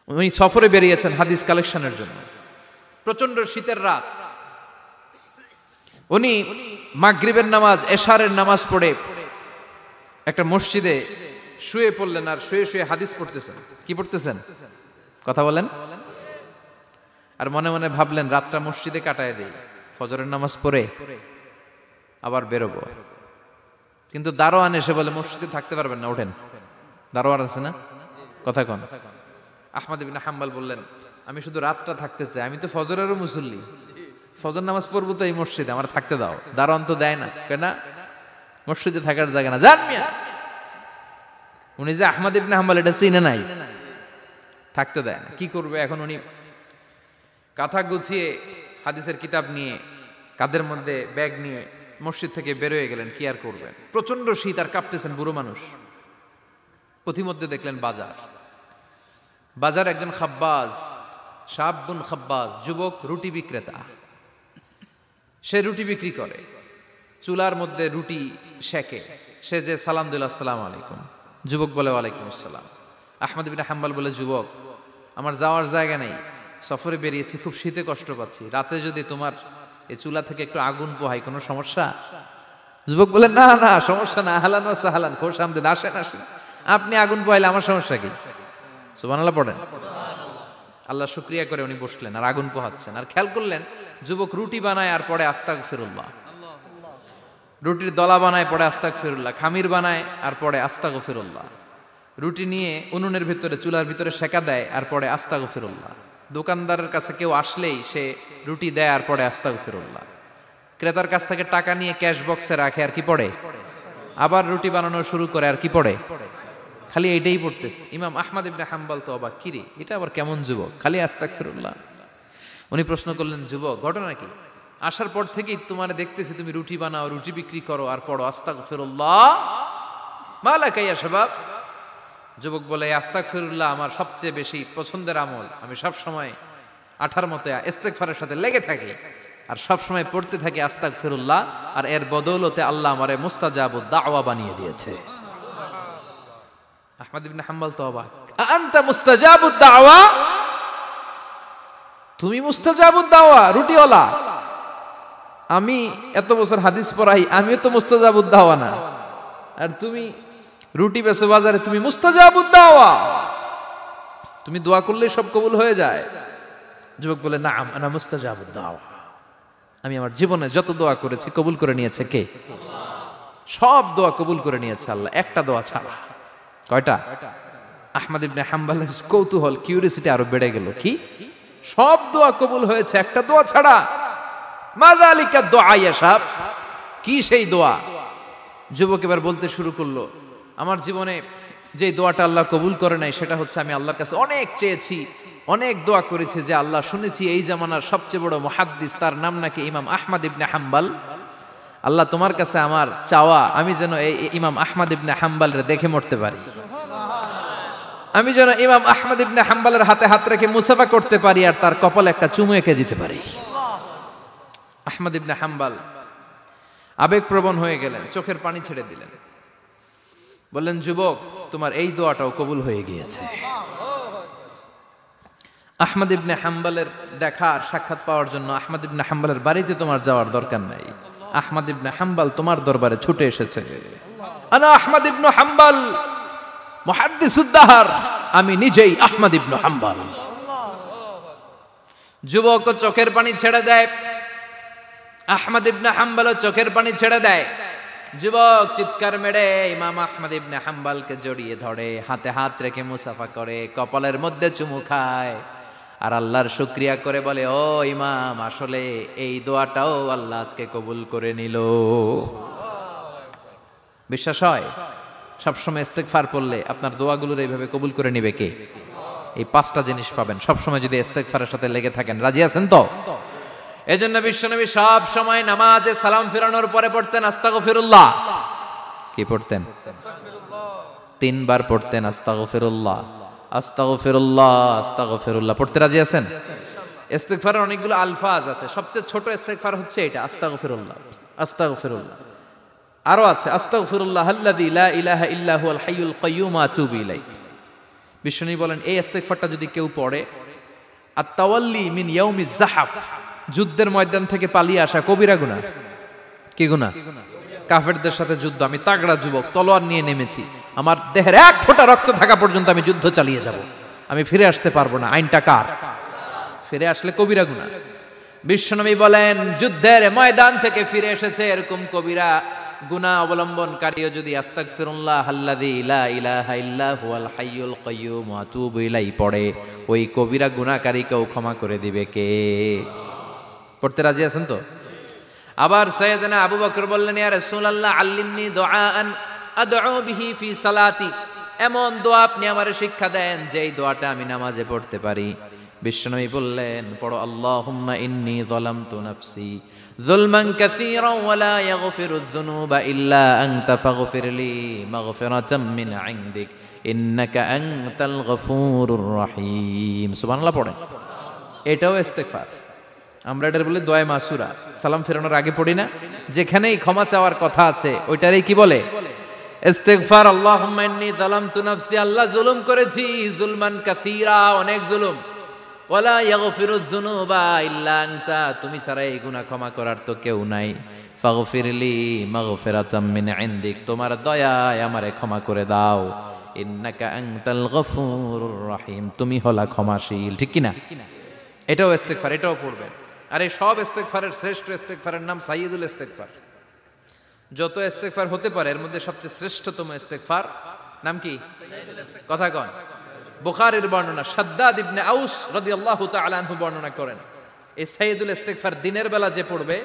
উনি সফরে বেরিয়েছেন হাদিস কালেকশনের জন্য। প্রচন্ড শীতের রাত, উনি মাগরিবের নামাজ, এশারের নামাজ পড়ে একটা মসজিদে শুয়ে পড়লেন, আর শুয়ে শুয়ে হাদিস পড়তেছেন। কি পড়তেছেন? কথা বলেন। আর মনে মনে ভাবলেন রাতটা মসজিদে কাটায় দেই, ফজরের নামাজ পড়ে আবার বেরোবো। কিন্তু দারোয়ান এসে বলে মসজিদে থাকতে পারবেন না, ওঠেন। দারোয়ান আছে না? কথা কন। আহমদ ইবনে হাম্বল বললেন, আমি শুধু রাতটা থাকতে চাই, আমি তো ফজরেরও মুসল্লি, ফজর নামাজ পড়বো তো এই মসজিদে, আমার থাকতে দাও। দারোয়ান তো দেয় না, কেন? মসজিদে থাকার জায়গা না, যান মিয়া। উনি যে আহমদ ইবনে হাম্বল এটা চিনে নাই, থাকতে দেয় না। কি করবে এখন? উনি কাঁথা গুছিয়ে হাদিসের কিতাব নিয়ে কাঁধের মধ্যে ব্যাগ নিয়ে মসজিদ থেকে বেরোয় গেলেন। কি আর করবেন, প্রচন্ড শীত, আর কাঁপতেছেন, বুড়ো মানুষ। পথিমধ্যে দেখলেন বাজার। বাজার একজন খাব্বাজ, শাবুন খাব্বাজ, যুবক রুটি বিক্রেতা। সে রুটি বিক্রি করে, চুলার মধ্যে রুটি সেকে। সে যে সালাম দিল, আসসালামু আলাইকুম। যুবক বলে, ওয়ালাইকুম আসসালাম। আহমদ ইবনে হাম্বল বলে, যুবক আমার যাওয়ার জায়গা নেই, সফরে বেরিয়েছি, খুব শীতে কষ্ট পাচ্ছি, রাতে যদি তোমার এই চুলা থেকে একটু আগুন পোহাই কোনো সমস্যা? যুবক বলে, না না সমস্যা না, আহলান ওয়া সাহলান, খোশ আমদেদ, আসেন আসেন, আপনি আগুন পোহাইলে আমার সমস্যা কি? সুবহানাল্লাহ পড়েন। আল্লাহ শুকরিয়া করে উনি বসলেন আর আগুন পোহাচ্ছেন। আর খেয়াল করলেন যুবক রুটি বানায় আর পড়ে আস্তাগফিরুল্লাহ, রুটির দলা বানায় পড়ে আস্তাগফিরুল্লাহ, খামির বানায় আর পড়ে আস্তাগফিরুল্লাহ, রুটি নিয়ে উনুনের ভিতরে চুলার ভিতরে সেকা দেয় আর পড়ে আস্তাগফিরুল্লাহ। দোকানদারের কাছে কেউ আসলেই সে রুটি দেয় আর পড়ে আস্তাগফিরুল্লাহ। ক্রেতার কাছ থেকে টাকা নিয়ে ক্যাশ বক্সে রাখে আর কি পড়ে? আবার রুটি বানানো শুরু করে আর কি পড়ে? খালি এইটাই পড়তেছে। ইমাম আহমদ ইবনে হাম্বল তো অবাক, কিরে এটা আবার কেমন যুবক, খালি আস্তাগফিরুল্লাহ। উনি প্রশ্ন করলেন, যুবক ঘটনা কি? আসার পর থেকেই তোমার দেখতেছি তুমি রুটি বানাও, রুটি বিক্রি করো আর পড়ো আস্তাগফিরুল্লাহ, মালাকা ইয়া শাবাব। যুবক বলে, আস্তাগফিরুল্লাহ আমার সবচেয়ে বেশি পছন্দের আমল, আমি সব সময় আঠার মতো ইস্তেগফারের সাথে লেগে থাকি আর সব সময় পড়তে থাকি আস্তাগফিরুল্লাহ, আর এর বদৌলতে আল্লাহ আমারে মুস্তাজাবুদ দাওয়া বানিয়ে দিয়েছে। আহমদ ইবনে হাম্বল তো অবাক, আনতা মুস্তাজাবুদ দাওয়া, তুমি মুস্তাজাবুদ দাওয়া, রুটিওয়ালা। আমি এত বছর হাদিস পড়াই, আমিও তো মুস্তাজাবুদ দাওয়া না, আর তুমি রুটি বেচো বাজারে, তুমি মুস্তাজাবুদ দাওয়া, তুমি দোয়া করলেই সব কবুল হয়ে যায়। যুবক বলে, নাম আনা মুস্তাজাবুদ দাওয়া, আমি আমার জীবনে যত দোয়া করেছি কবুল করে নিয়েছে কে? সব দোয়া কবুল করে নিয়েছে আল্লাহ, একটা দোয়া ছাড়া। কয়টা? আহমদ ইবনে হাম্বলের কৌতূহল, কিউরিয়াসিটি আরো বেড়ে গেল। কি? সব দোয়া কবুল হয়েছে, একটা দোয়া ছাড়া। মাযালিকা দোয়া ইয়া শাব, কি সেই দোয়া? যুবক এবার বলতে শুরু করলো, আমার জীবনে যে দোয়াটা আল্লাহ কবুল করে নাই সেটা হচ্ছে আমি আল্লাহর কাছে অনেক চেয়েছি, অনেক দোয়া করেছি যে আল্লাহ, শুনেছি এই জামানার সবচেয়ে বড় মুহাদ্দিস, তার নাম নাকি ইমাম আহমদ ইবনে হাম্বল। আল্লাহ তোমার কাছে আমার চাওয়া, আমি যেন এই ইমাম আহমদ ইবনে হাম্বলের দেখে মরতে পারি, আমি যেন ইমাম আহমদ ইবনে হাম্বলের হাতে হাত রেখে মুসাফা করতে পারি আর তার কপালে একটা চুমু এঁকে দিতে পারি। আহমদ ইবনে হাম্বল আবেগপ্রবণ হয়ে গেলেন, চোখের পানি ছেড়ে দিলেন, বললেন, যুবক তোমার এই দোয়াটাও কবুল হয়ে গিয়েছে। আহমদ ইবনে হাম্বলের দেখার সাক্ষাৎ পাওয়ার জন্য আহমদ ইবনে হাম্বলের বাড়িতে তোমার যাওয়ার দরকার নাই, আহমদ ইবনে হাম্বল তোমার দরবারে ছুটে এসেছে। আনা আহমদ ইবনে হাম্বল মুহাদ্দিসুদ দাহর, আমি নিজেই আহমদ ইবনে হাম্বল। যুবক চোখের পানি ছেড়ে দেয়, আহমদ ইবনে হাম্বল চোখের পানি ছেড়ে দেয়। যুবক চিৎকার মেরে ইমাম আহমদ ইবনে হাম্বলকে জড়িয়ে ধরে, হাতে হাত রেখে মুসাফা করে, কপালের মধ্যে চুমু খায় আর আল্লাহর শুকরিয়া করে বলে, ও ইমাম, আসলে এই দোয়াটাও আল্লাহ আজকে কবুল করে নিল। বিশ্বাস হয়? সবসময় ইস্তেগফার পড়লে আপনার দোয়াগুলোর এইভাবে কবুল করে নিবে কে? এই পাঁচটা জিনিস পাবেন সবসময় যদি ইস্তেগফারের সাথে লেগে থাকেন। রাজি আছেন তো? এজন্য বিশ্বনবী সব সময় নামাজে সালাম ফিরানোর পরে পড়তেন আস্তাগফিরুল্লাহ। কি পড়তেন? 3 বার পড়তেন আস্তাগফিরুল্লাহ, আস্তাগফিরুল্লাহ, আস্তাগফিরুল্লাহ। পড়তে রাজি আছেন? ইস্তেগফারের অনেকগুলো আলফাজ আছে, সবচেয়ে ছোট ইস্তেগফার হচ্ছে এটা, আস্তাগফিরুল্লাহ, আস্তাগফিরুল্লাহ। আরো আছে আস্তাগফিরুল্লাহ আল্লাযী লা ইলাহা ইল্লা হুয়াল হাইয়ুল কাইয়্যুম আতুবু ইলাইহি, বিশ্বনবী বলেন এই ইস্তেগফারটা যদি কেউ পড়ে, আত-তাওয়াল্লি মিন ইয়াউমিজ যাহাফ, যুদ্ধের ময়দান থেকে পালিয়ে আসা কবিরা গুনাহ। কি গুনাহ? কাফেরদের সাথে যুদ্ধ, আমি তাগড়া যুবক, তলোয়ার নিয়ে নেমেছি, আমার দেহের এক ফোঁটা রক্ত থাকা পর্যন্ত আমি যুদ্ধ চালিয়ে যাব, আমি ফিরে আসতে পারবো না, আইনটা কার? ফিরে আসলে কবিরা গুনাহ। বিশ্বনবী বলেন যুদ্ধের ময়দান থেকে ফিরে এসেছে এরকম কবিরা গুনাহ অবলম্বনকারীও যদি আস্তাগফিরুল্লাহ আল্লাযী লা ইলাহা ইল্লা হুয়াল হাইয়ুল কাইয়্যুম ওয়া আতুবু ইলাইহি পড়ে, ওই কবিরা গুনাহকারীকেও ক্ষমা করে দিবে কে? পড়তে রাজি আছেন তো? আবার সাইয়েদনা আবু বকর বললেন, ইয়া রাসূলুল্লাহ আল্লিমনি দুআআন আদউ বিহি ফি সালাতি, এমন দোয়া আপনি আমারে শিক্ষা দেন যেই দোয়াটা আমি নামাজে পড়তে পারি। বিশ্বনবী বললেন, পড়ো আল্লাহুম্মা ইন্নী যালামতু নাফসি যুলমান কাসীরান ওয়া লা ইয়াগফিরুয যুনুবা ইল্লা আনতা ফাগফিরলি মাগফিরাতাম মিন ইনদিক ইন্নাকা আনতাল গফুরুর রহিম। সুবহানাল্লাহ পড়েন। এটাও ইস্তেগফার। আমরা এটার বলে দোয়া মাসুরা, সালাম ফেরানোর আগে পড়ি না? যেখানেই ক্ষমা চাওয়ার কথা আছে ওইটারই কি বলে? ইস্তেগফার। আল্লাহুম্মা ইন্নী যালামতু নাফসি, আল্লাহ জুলুম করেছি, যুলমান কাসীরা, অনেক জুলুম, ওয়ালা ইয়াগফিরুয যুনুবা ইল্লা আনতা, তুমি ছাড়া এই গুনাহ ক্ষমা করার তো কেউ নাই, ফাগফিরলি মাগফিরাতাম মিন ইনদিক, তোমার দয়ায় আমারে ক্ষমা করে দাও, ইন্নাকা আনতাল গফুরুর রহিম, তুমি হলা ক্ষমাশীল। ঠিক কি না? এটাও ইস্তেগফার, এটাও পড়বেন। আর এই সব ইস্তেগফারের শ্রেষ্ঠ ইস্তেগফারের নাম সাইয়্যিদুল ইস্তেগফার। যত ইস্তেগফার হতে পারে এর মধ্যে সবচেয়ে শ্রেষ্ঠতম ইস্তেগফার নাম কি? কথা কন। বুখারীর বর্ণনা, শাদ্দাদ ইবনে আউস রাদিয়াল্লাহু তাআলা আনহু বর্ণনা করেন, এই সাইয়্যিদুল ইস্তেগফার দিনের বেলা যে পড়বে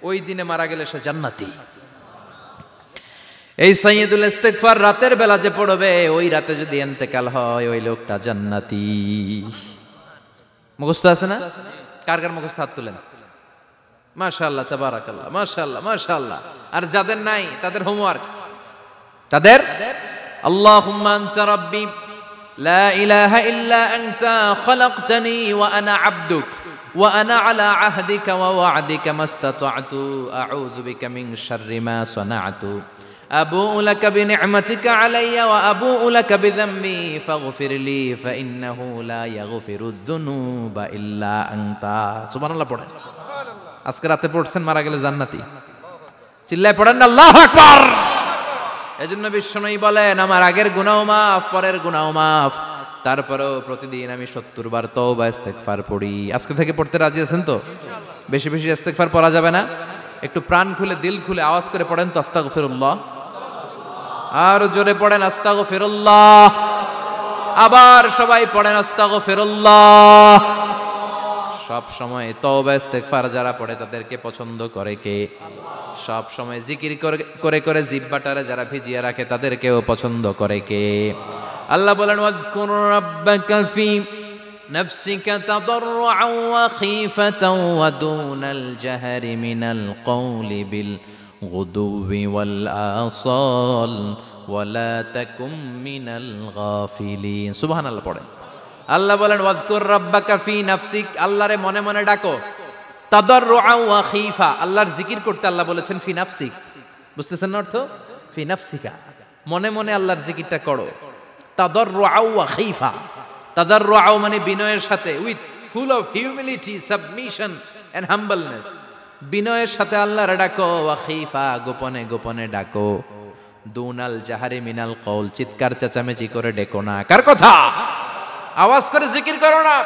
ওই দিনে মারা গেলে সে জান্নাতি। এই সাইয়্যিদুল ইস্তেগফার রাতের বেলা যে পড়বে ওই রাতে যদি ইন্তেকাল হয় ওই লোকটা জান্নাতি। মুখস্থ আছে না? কার কার মুখস্থ হাত তুলেন। মাশাআল্লাহ, তাবারাকাল্লাহ, মাশাআল্লাহ, মাশাআল্লাহ। আর যাদের নাই তাদের হোমওয়ার্ক, তাদের আল্লাহুম্মা আনতা রাব্বি লা ইলাহা ইল্লা আনতা খালাকতানি ওয়া আনা আবদুক ওয়া আনা আলা আহদিকা ওয়া ওয়া'দিকা মাস্তাতা'তু আউযু বিকা মিন শাররি মা সানা'তু আবু'ু লাকা বিনি'মাতিকা আলাইয়া ওয়া আবু'ু লাকা বিযামবি ফাগফিরলি ফাইন্নাহু লা ইয়াগফিরুয যুনুবা ইল্লা আনতা। সুবহানাল্লাহ পড়েন। আজকে রাতে পড়ছেন, মারা গেলে জান্নাতি। চিল্লায় পড়েন না আল্লাহু আকবার। এজন্য বিশ্বনবী বলেন আমার আগের গুনাহ মাফ, পরের গুনাহ মাফ, তারপরেও প্রতিদিন আমি 70 বার তওবা ইস্তেগফার পড়ি। আজকে থেকে পড়তে রাজি আছেন তো? বেশি বেশি ইস্তেগফার পড়া যাবে না? একটু প্রাণ খুলে দিল খুলে আওয়াজ করে পড়েন তো আস্তাগফিরুল্লাহ। আর জোরে পড়েন আস্তাগফিরুল্লাহ। আবার সবাই পড়েন আস্তাগফিরুল্লাহ। সব সময় তওবা ইস্তেগফার যারা পড়ে তাদেরকে পছন্দ করে কে? সব সময় জিকির করে করে জিহ্বাটারে যারা ভিজিয়ে রাখে তাদেরকেও পছন্দ করে কে? আল্লাহ বলেন ওয়াজকুর রাব্বাকা ফি নাফসিকা তাদাররুআন ওয়া খীফাতান ওয়া দুনাল জাহরি মিনাল কওলি বিল গুদুবি ওয়াল আসাল ওয়া লা তাকুম মিনাল গাফিলিন। সুবহানাল্লাহ পড়েন। আল্লাহ বলেন ওয়াজকুর রাব্বাকা ফি নাফসিক, আল্লাহরে মনে মনে ডাকো, তাদাররুআন ওয়া খীফা, আল্লাহর জিকির করতে আল্লাহ বলেছেন ফি নাফসিক। বুঝতেছেন না অর্থ? ফি নাফসিকা, মনে মনে আল্লাহর জিকিরটা করো। তাদাররুআন ওয়া খীফা, তাদাররুআ মানে বিনয়ের সাথে, with full of humility, submission and humbleness, বিনয়ের সাথে আল্লাহর ডাকো। ওয়া খীফা, গোপনে গোপনে ডাকো। দুনাল জাহারি মিনাল কওল, চিৎকার চেঁচামেচি করে ডেকো না। কার কথা? আওয়াজ করে জিকির করো না।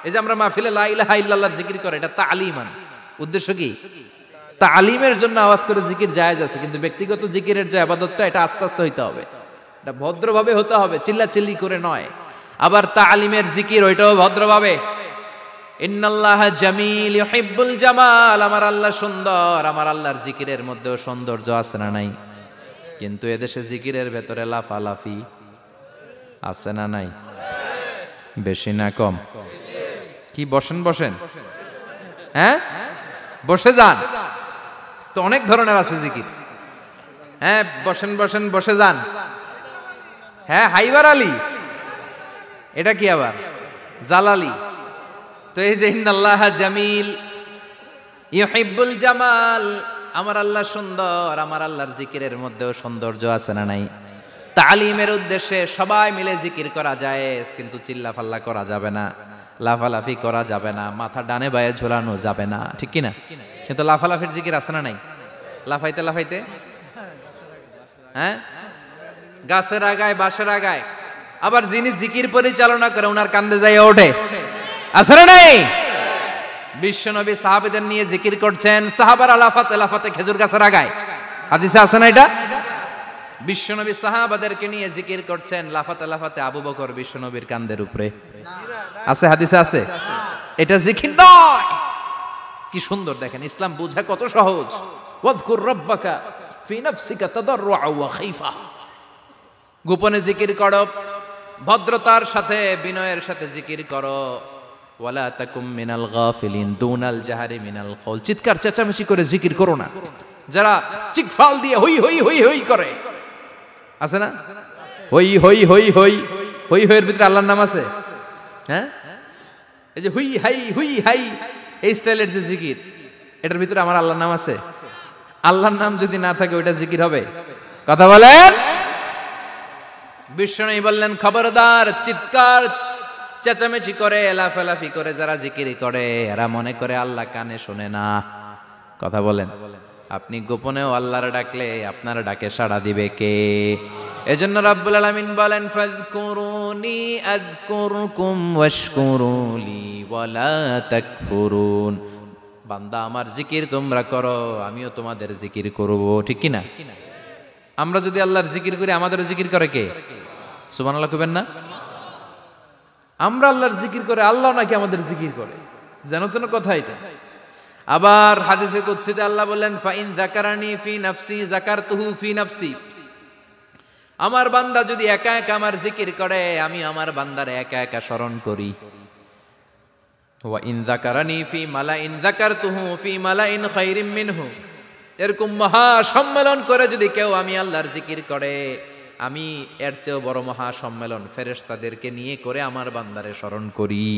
এই যে আমরা মাহফিলে লা ইলাহা ইল্লাল্লাহর জিকির করে, এটা তালিমান। উদ্দেশ্য কি? তালিমের জন্য আওয়াজ করে জিকির জায়েজ আছে, কিন্তু ব্যক্তিগত জিকিরের যে ইবাদতটা এটা আস্তে আস্তে হইতে হবে, এটা ভদ্রভাবে হতে হবে, চিল্লাচিল্লি করে নয়। আবার তালিমের জিকির ওইটাও ভদ্রভাবে। ইন্নাল্লাহা জামিল ইউহিব্বুল জামাল, আমার আল্লাহ সুন্দর, আমার আল্লাহর জিকিরের মধ্যেও সৌন্দর্য আছে না নাই? কিন্তু এদেশে জিকিরের ভেতরে লাফালাফি আছে না নাই? বেশি না কম? কি বসেন বসেন, হ্যাঁ বসে যান তো, অনেক ধরনের আছে জিকির। হ্যাঁ বসেন বসেন, বসে যান। হ্যাঁ হাইবার আলী, এটা কি আবার জালালি? তো এই যে ইন্নাল্লাহা জামিল ইউহিব্বুল জামাল, আমার আল্লাহ সুন্দর, আমার আল্লাহর জিকিরের মধ্যেও সৌন্দর্য আছে না নাই? তালিমের উদ্দেশ্যে সবাই মিলে জিকির করা যায়, কিন্তু চিল্লাফাল্লা করা যাবে না, লাফালাফি করা যাবে না, মাথা ডানে বায়ে ঝোলানো যাবে না, ঠিক কিনা? কিন্তু লাফালাফির জিকির আছে না নাই? লাফাইতে লাফাইতে, হ্যাঁ, গাছের আগায় বাঁশের আগায়, আবার যিনি জিকির পরিচালনা করে ওনার কান্দে যাই ওঠে, আছে না নাই? বিশ্বনবী সাহাবীদের নিয়ে জিকির করছেন, সাহাবারা লাফাতে লাফাতে খেজুর গাছের আগায়, হাদিসে আছে না এটা? বিশ্বনবী সাহাবাদেরকে নিয়ে জিকির করছেন, লাফাতে লাফাতে আবু বকর বিশ্বনবীর কান্দের উপরে, আছে হাদিসে আছে। এটা জিকির নয়। কি সুন্দর দেখেন, ইসলাম বোঝা কত সহজ। ওয়াজকুর রাব্বাকা ফি নাফসিকা তাদাররুআ ওয়া খাইফা, গোপনে জিকির করো, ভদ্রতার সাথে বিনয়ের সাথে জিকির করো। ওয়ালা তাকুম মিনাল গাফিলিন দুনাল জাহারি মিনাল কওল, চিৎকার চেঁচামেচি করে জিকির করো না। যারা চিকফাল দিয়ে হই হই হই হই করে, আছে না? হই হই হই হই হই হইয়ের ভিতরে আল্লাহর নাম আছে, হ্যাঁ? এই যে হুই হাই হুই হাই এই স্টাইলের যে জিকির, এটার ভিতরে আমার আল্লাহর নাম আছে? আল্লাহর নাম যদি না থাকে ওইটা জিকির হবে? কথা বলেন। বিষ্ণু বললেন, খবরদার, চিৎকার চেঁচামেচি করে লাফালাফি করে যারা জিকির করে এরা মনে করে আল্লাহ কানে শোনে না। কথা বলেন। আপনি গোপনেও আল্লাহর ডাকলে আপনার ডাকে সাড়া দিবে কে? এজন্য রাব্বুল আলামিন বলেন, ফাযকুরুনি আযকুরকুম ওয়াশকুরুলি ওয়ালা তাকফুরুন। বান্দা আমার জিকির তোমরা করো, আমিও তোমাদের জিকির করব, ঠিক কি না? আমরা যদি আল্লাহর জিকির করি আমাদেরও জিকির করে কে? সুবহানাল্লাহ কইবেন না? আমরা আল্লাহর জিকির করে, আল্লাহ নাকি আমাদের জিকির করে, জানো তো না কথা এটা। আবার হাদিসে কুদসিতে আল্লাহ বলেন, ফাইন যাকারানি ফি নাফসি যাকারতুহু ফি নাফসি। আমার বান্দা যদি একা একা আমার জিকির করে, আমি আমার বান্দারে একা একা স্মরণ করি। ওয়া ইন যাকারানি ফি মালাইন যাকারতুহু ফি মালাইন খায়রিম মিনহু। এরকম মহা সম্মেলন করে যদি কেউ আমি আল্লাহর জিকির করে, আমি এর চেয়েও বড় মহা সম্মেলন ফেরেশতাদেরকে নিয়ে করে আমার বান্দারে স্মরণ করি।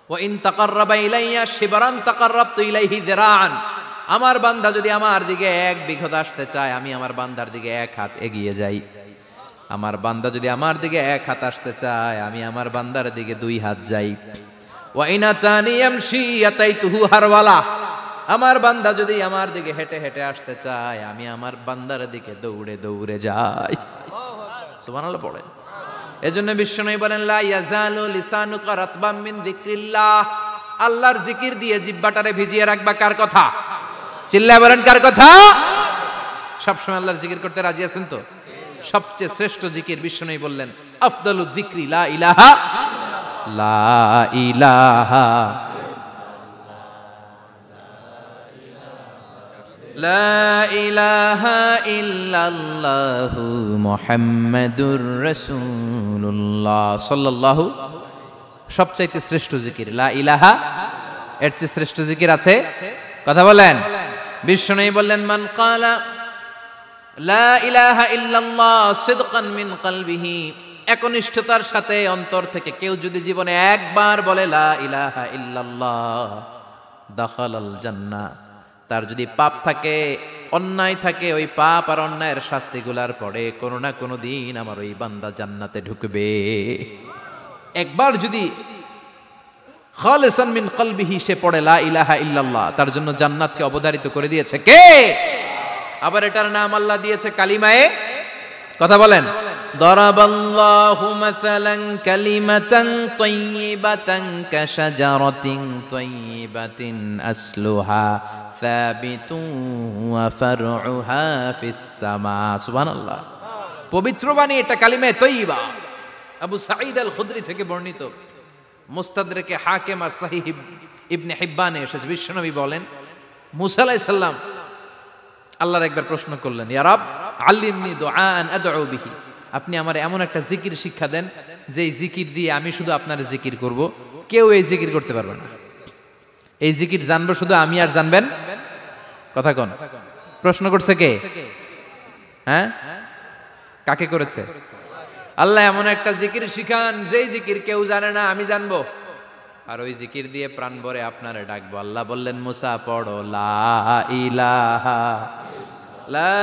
ওয়া ইন তাকাররাবা ইলাইয়া শিবরান তাকাররাবতু ইলাইহি যিরাআন। আমার বান্দা যদি আমার দিকে এক বিঘত আসতে চায়, আমি আমার বান্দার দিকে এক হাত এগিয়ে যাই। আমার বান্দা যদি আমার দিকে এক হাত আসতে চায়, আমি আমার বান্দার দিকে দুই হাত যাই। ওয়া ইন আতানি ইয়ামশি আতাইতুহু হারওয়ালা। আমার বান্দা যদি আমার দিকে হেঁটে হেঁটে আসতে চায়, আমি আমার বান্দার দিকে দৌড়ে দৌড়ে যাই। সুবহানাল্লাহ পড়েন। এজন্য বিশ্বনবী বলেন, লা ইয়াজালু লিসানুকা রাতবাম মিন যিকরিল্লাহ। আল্লাহর জিকির দিয়ে জিহ্বাটারে ভিজিয়ে রাখবা। কার কথা? চিল্লায় বলেন, কার কথা? সবসময় আল্লাহর জিকির করতে রাজি আছেন তো? সবচেয়ে শ্রেষ্ঠ জিকির বিশ্বনবী বললেন, আফদালু যিকরি লা ইলাহা লা ইলাহা লা ইলাহা ইল্লাল্লাহু মুহাম্মাদুর রাসূলুল্লাহ সাল্লাল্লাহু। সবচাইতে শ্রেষ্ঠ জিকির লা ইলাহা, এর চেয়ে শ্রেষ্ঠ জিকির আছে? কথা বলেন। বিশ্বনবী বললেন, মান ক্বালা লা ইলাহা ইল্লাল্লাহ সিদকান মিন কলবিহি, একনিষ্ঠতার সাথে অন্তর থেকে কেউ যদি জীবনে একবার বলে লা ইলাহা ইল্লাল্লাহ, দাখালাল জান্নাহ। তার যদি পাপ থাকে, অন্যায় থাকে, ওই পাপ আর অন্যায়ের শাস্তিগুলার পরে কোনো না কোনো দিন আমার ওই বান্দা জান্নাতে ঢুকবে। একবার যদি খালিসান মিন কলবিহি সে পড়ে লা ইলাহা ইল্লাল্লাহ, তার জন্য জান্নাতকে অবধারিত করে দিয়েছে কে? আবার এটার নাম আল্লাহ দিয়েছে কালিমায়ে। কথা বলেন। দরাবাল্লাহু মাসালান কালিমাতান তাইয়িবাতান কাশাজারাতিন তাইয়িবাতিন আসলুহা সাবিতুন ওয়া ফারউহা ফিস সামা। সুবহানাল্লাহ। পবিত্র বাণী এটা কালিমায়ে তাইয়িবা। আবু সাঈদ আল খুদরি থেকে বর্ণিত, মুস্তাদরেকে হাকিম আর সহিহ ইবনে হিব্বানে এসেছে। বিশ্বনবী বলেন, মুসা আলাইহিস সালাম আল্লাহর একবার প্রশ্ন করলেন, ইয়া রাব আল্লিমনি দুআআন আদউ বিহি। আপনি আমার এমন একটা জিকির শিক্ষা দেন যে এই জিকির দিয়ে আমি শুধু আপনার জিকির করব, কেউ এই জিকির করতে পারবে না। এই জিকির জানবো শুধু আমি, আর জানবেন। কথা কোন? প্রশ্ন করছে কে? হ্যাঁ, কাকে করেছে? আল্লাহ এমন একটা জিকির শিখান যেই জিকির কেউ জানে না, আমি জানবো, আর ওই জিকির দিয়ে প্রাণ ভরে আপনারে ডাকবো। আল্লাহ বললেন, মুসা পড়ো লা ইলাহা লা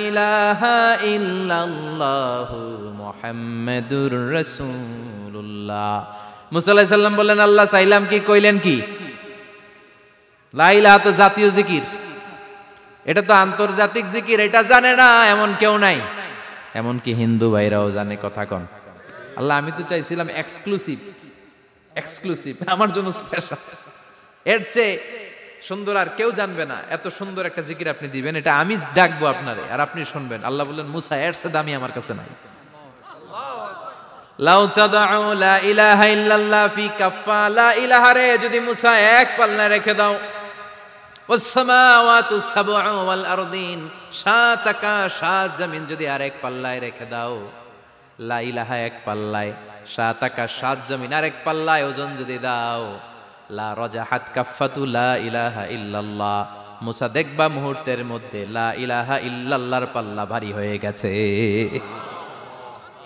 ইলাহা ইল্লাল্লাহু মুহাম্মাদুর রাসূলুল্লাহ। মুসা আলাইহিস সালাম বললেন, আল্লাহ চাইলাম কি, কইলেন কি? লা ইলাহা তো জাতীয় জিকির, এটা তো আন্তর্জাতিক জিকির, এটা জানে না এমন কেউ নাই। এমনকি হিন্দু ভাইরাও জানে। কথা কন। আল্লাহ আমি তো চাইছিলাম এক্সক্লুসিভ, আমার জন্য স্পেশাল, এর চেয়ে সুন্দর আর কেউ জানবে না, এত সুন্দর একটা জিকির আপনি দিবেন, এটা আমি ডাকবো আপনারে আর আপনি শুনবেন। আল্লাহ বললেন, মুসা এর চেয়ে দামি আমার কাছে নাই। লাউ তাদউ লা ইলাহা ইল্লাল্লাহ ফি কাফা, লা ইলাহা রে যদি মুসা এক পাল্লায় রেখে দাও, ওয়াস সামাওয়াতু সাবউ ওয়াল আরদিন, সাত আকাশ সাত জমিন যদি আরেক পাল্লায় রেখে দাও, লা ইলাহা এক পাল্লায়, সাত আকাশ সাত জমিন আরেক পাল্লায় ওজন যদি দাও, লা রাজাহাত কাফাতু লা ইলাহা ইল্লাল্লাহ, মুসা দেখবা মুহূর্তের মধ্যে লা ইলাহা ইল্লাল্লাহর পাল্লা ভারী হয়ে গেছে।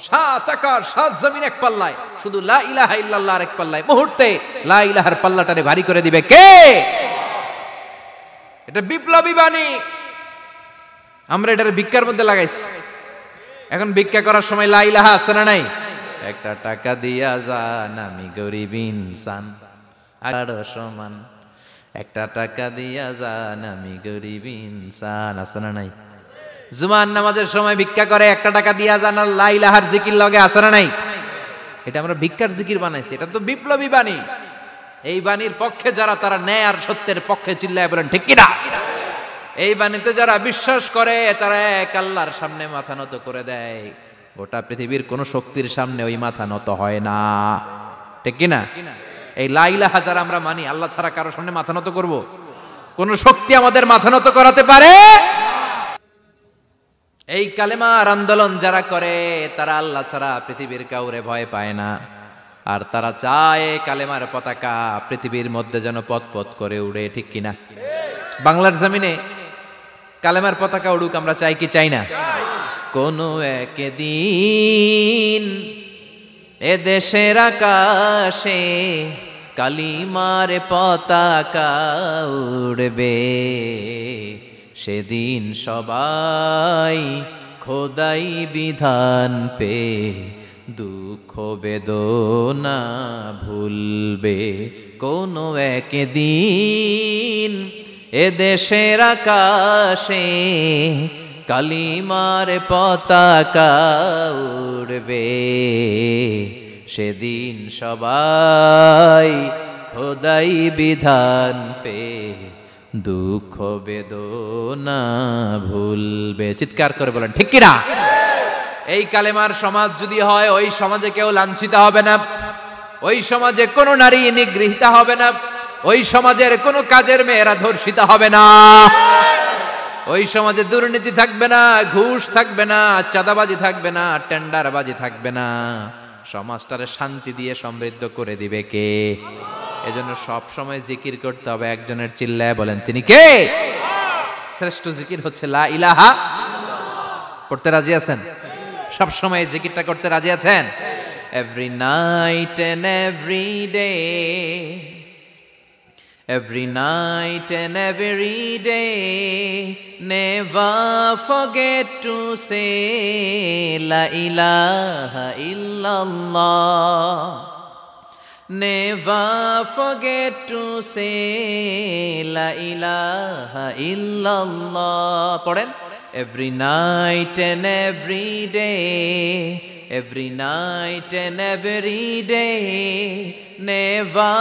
সাত আকাশ সাত জমিন এক পাল্লায়, শুধু লা ইলাহা ইল্লাল্লাহ আরেক পাল্লায়, মুহূর্তে লা ইলাহার পাল্লাটারে ভারী করে দিবে কে? এটা বিপ্লবী বাণী। আমরা এটার ভিক্ষার মধ্যে লাগাইছি। এখন ভিক্ষা করার সময় লা ইলাহা আছে না নাই? একটা টাকা দিয়া যান আমি গরিব ইনসান, আরো সমান, একটা টাকা দিয়া যান আমি গরিব ইনসান, আছে না নাই? জুমার নামাজের সময় ভিক্ষা করে একটা টাকা দিয়া যান, আর লা ইলাহার জিকির লগে আছে না নাই? এটা আমরা ভিক্ষার জিকির বানাইছি, এটা তো বিপ্লবী বাণী। এই বাণীর পক্ষে যারা, তারা ন্যায় আর সত্যের পক্ষে চিল্লায় বলেন ঠিক কিনা? এই বাণীতে যারা বিশ্বাস করে তারা এক আল্লাহর সামনে মাথা নত করে দেয়। গোটা পৃথিবীর কোন শক্তির সামনে ওই মাথা নত হয় না, ঠিক কিনা? এই লা ইলাহা যারা আমরা মানি, আল্লাহ ছাড়া কারো সামনে মাথা নত করব? কোন শক্তি আমাদের মাথা নত করাতে পারে? এই কালেমার আন্দোলন যারা করে তারা আল্লাহ ছাড়া পৃথিবীর কাউরে ভয় পায় না। আর তারা চায় কালেমার পতাকা পৃথিবীর মধ্যে যেন পথ করে উড়ে, ঠিক কিনা? বাংলার জমিনে কালেমার পতাকা উড়ুক, আমরা চাই কি চাই না? কোনো একদিন এ দেশের আকাশে কালিমার পতাকা উড়বে, সেদিন সবাই খোদাই বিধান পে দুঃখ বেদনা ভুলবে। কোনো একদিন এ দেশের আকাশে কালিমার পতাকা উড়বে, সেদিন সবাই খোদাই বিধান পে দুঃখ বেদনা ভুলবে। চিৎকার করে বলেন ঠিক কিনা? এই কালেমার সমাজ যদি হয়, ওই সমাজে কেউ লাঞ্ছিত হবে না, ওই সমাজে কোনো নারী নিগৃহীত হবে না, ওই সমাজের কোনো কাজের মেয়েরা ধর্ষিত হবে না, ওই সমাজে দুর্নীতি থাকবে না, ঘুষ থাকবে না, চাঁদাবাজি থাকবে না, টেন্ডারবাজি থাকবে না। সমাজটারে শান্তি দিয়ে সমৃদ্ধ করে দিবে কে? এজন্য সব সময় জিকির করতে হবে একজনের, চিল্লায় বলেন তিনি কে? শ্রেষ্ঠ জিকির হচ্ছে লা ইলাহা। পড়তে রাজি আছেন? সব সময় জিকিরটা করতে রাজি আছেন? Every night and every day, every night and every day, never forget to say la ilaha illallah, never forget to say la ilaha illallah. পড়েন, every night and every day, every night and every day, never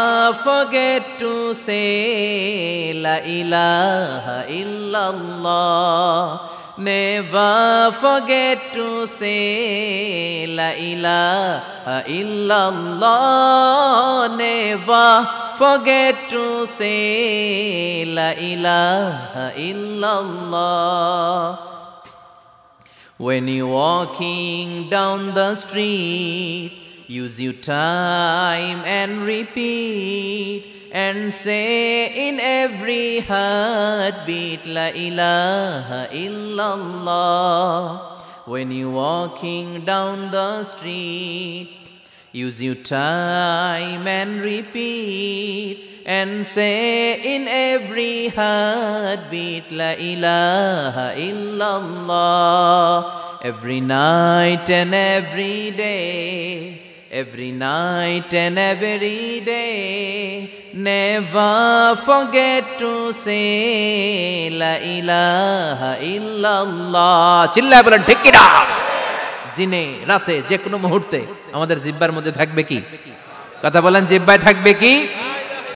forget to say la ilaha illallah, never forget to say la ilaha illallah, never forget to say la ilaha illallah. When you're walking down the street, use your time and repeat, and say in every heartbeat la ilaha illallah. When you're walking down the street, use your time and repeat, and say in every heartbeat La ilaha illallah. Every night and every day, every night and every day, never forget to say La ilaha illallah. চিল্লায় বলেন ঠিক কি না? দিনে রাতে যে কোনো মুহূর্তে আমাদের জিহ্বার মধ্যে থাকবে কি? কথা বলেন, জিহ্বায় থাকবে কি?